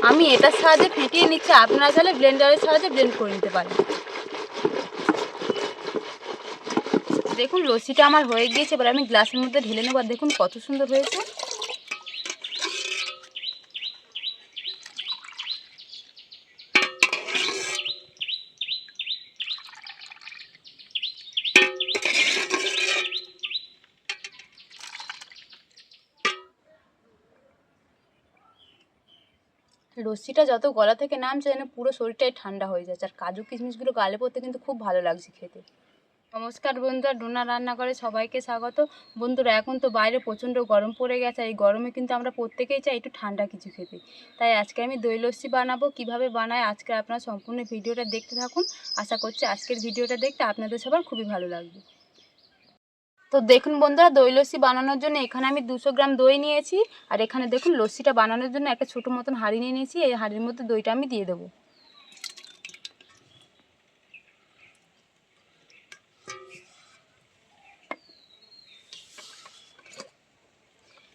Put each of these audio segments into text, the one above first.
আমি এটার সাহায্যে ফেটিয়ে নিচ্ছি, আপনারা চাইলে ব্লেন্ডারের সাহায্যে ব্লেন্ড করে নিতে পারেন। দেখুন লস্যিটা আমার হয়ে গিয়েছে, এবার আমি গ্লাসের মধ্যে ঢেলে নেব। আর দেখুন কত সুন্দর হয়েছে। লস্যিটা যত গলা থেকে নামছে যেন পুরো শরীরটাই ঠান্ডা হয়ে যাচ্ছে, আর কাজু কিশমিশগুলো গালে পড়তে কিন্তু খুব ভালো লাগছে খেতে। নমস্কার বন্ধুরা, ডোনা রান্নাঘরে সবাইকে স্বাগত। বন্ধুরা, এখন তো বাইরে প্রচণ্ড গরম পড়ে গেছে, এই গরমে কিন্তু আমরা প্রত্যেকেই চাই একটু ঠান্ডা কিছু খেতে। তাই আজকে আমি দই লস্যি বানাবো। কিভাবে বানায় আজকে আপনারা সম্পূর্ণ ভিডিওটা দেখতে থাকুন। আশা করছি আজকের ভিডিওটা দেখতে আপনাদের সবার খুবই ভালো লাগবে। তো দেখুন বন্ধুরা, দই লস্যি বানানোর জন্য এখানে আমি 200 গ্রাম দই নিয়েছি। আর এখানে দেখুন লস্যিটা বানানোর জন্য একটা ছোটো মতন হাঁড়ি নিয়ে নিয়েছি। এই হাঁড়ির মধ্যে দইটা আমি দিয়ে দেবো।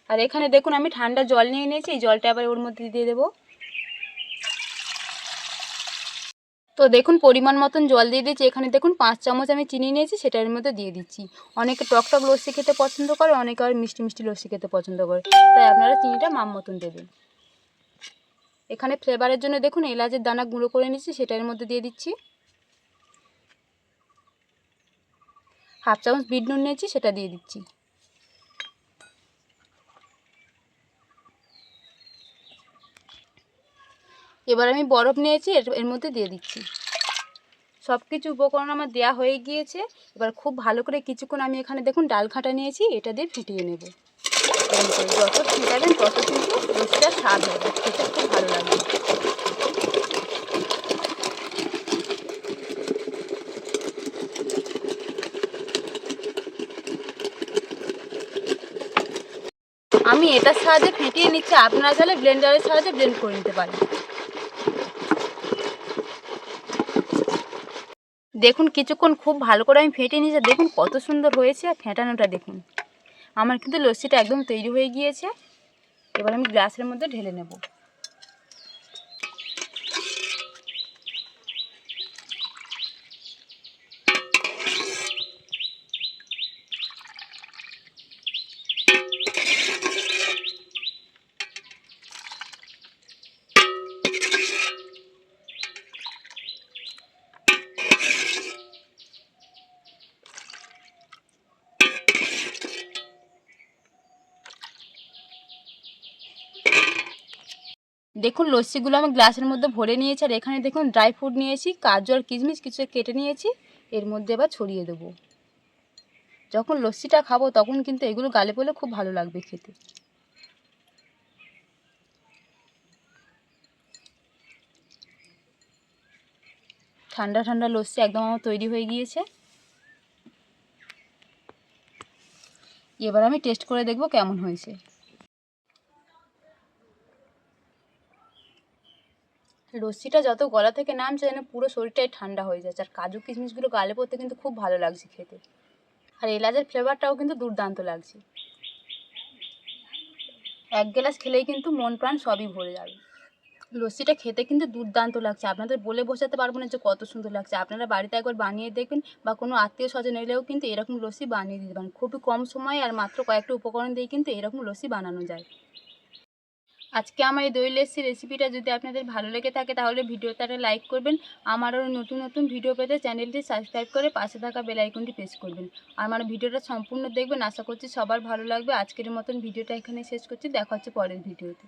আর এখানে দেখুন আমি ঠান্ডা জল নিয়ে নিয়েছি, এই জলটা আবার ওর মধ্যে দিয়ে দেবো। তো দেখুন পরিমাণ মতন জল দিয়ে দিচ্ছি। এখানে দেখুন 5 চামচ আমি চিনি নিয়েছি, সেটার মধ্যে দিয়ে দিচ্ছি। অনেকে টক টক লস্যি খেতে পছন্দ করে, অনেকে আর মিষ্টি মিষ্টি লস্যি খেতে পছন্দ করে, তাই আপনারা চিনিটা মাপ মতন দেবেন। এখানে ফ্লেভারের জন্য দেখুন এলাচের দানা গুঁড়ো করে নিচ্ছি, সেটার মধ্যে দিয়ে দিচ্ছি। হাফ চামচ বিট নুন নিয়েছি, সেটা দিয়ে দিচ্ছি। এবার আমি বরফ নিয়েছি, এর মধ্যে দিয়ে দিচ্ছি। সব কিছু উপকরণ আমার দেওয়া হয়ে গিয়েছে। এবার খুব ভালো করে কিছুক্ষণ আমি এখানে দেখুন ডাল ঘাঁটা নিয়েছি, এটা দিয়ে ফেটিয়ে নেব। যত ফেটাবেন তত কিন্তু লস্যিটা স্বাদ হবে, খেতে খুব ভালো লাগবে। আমি এটার সাহায্যে ফেটিয়ে নিচ্ছি, আপনারা চাইলে ব্লেন্ডারের সাহায্যে ব্লেন্ড করে নিতে পারেন। দেখুন কিছুক্ষণ খুব ভালো করে আমি ফেটিয়ে নিয়েছি, দেখুন কত সুন্দর হয়েছে। আর ফেটানোটা দেখুন, আমার কিন্তু লস্যিটা একদম তৈরি হয়ে গিয়েছে। এবার আমি গ্লাসের মধ্যে ঢেলে নেব। দেখুন লস্যিগুলো আমি গ্লাসের মধ্যে ভরে নিয়েছি। আর এখানে দেখুন ড্রাই ফ্রুট নিয়েছি, কাজু আর কিশমিশ কিছু কেটে নিয়েছি, এর মধ্যে এবার ছড়িয়ে দেবো। যখন লস্যিটা খাবো তখন কিন্তু এগুলো গালে পড়লে খুব ভালো লাগবে খেতে। ঠান্ডা ঠান্ডা লস্যি একদম আমার তৈরি হয়ে গিয়েছে। এবার আমি টেস্ট করে দেখব কেমন হয়েছে। লস্যিটা যত গলা থেকে নামছে যেন পুরো শরীরটাই ঠান্ডা হয়ে যাচ্ছে, আর কাজু কিশমিশগুলো গালে পড়তে কিন্তু খুব ভালো লাগছে খেতে। আর এলাচের ফ্লেভারটাও কিন্তু দুর্দান্ত লাগছে। এক গ্লাস খেলেই কিন্তু মন প্রাণ সবই ভরে যাবে। লস্যিটা খেতে কিন্তু দুর্দান্ত লাগছে, আপনাদের বলে বোঝাতে পারবো না যে কত সুন্দর লাগছে। আপনারা বাড়িতে একবার বানিয়ে দেখবেন, বা কোনো আত্মীয় স্বজন এলেও কিন্তু এরকম লস্যি বানিয়ে দিতে পারেন। খুবই কম সময়ে আর মাত্র কয়েকটা উপকরণ দিয়ে কিন্তু এরকম লস্যি বানানো যায়। আজকে আমার এই দই লস্যি রেসিপিটা যদি আপনাদের ভালো লেগে থাকে তাহলে ভিডিওতে একটা লাইক করবেন। আমার আরও নতুন নতুন ভিডিও পেতে চ্যানেলটি সাবস্ক্রাইব করে পাশে থাকা বেল আইকনটি প্রেস করবেন। আর আমার ভিডিওটা সম্পূর্ণ দেখবেন, আশা করছি সবার ভালো লাগবে। আজকের মতন ভিডিওটা এখানে শেষ করছি, দেখা হচ্ছে পরের ভিডিওতে।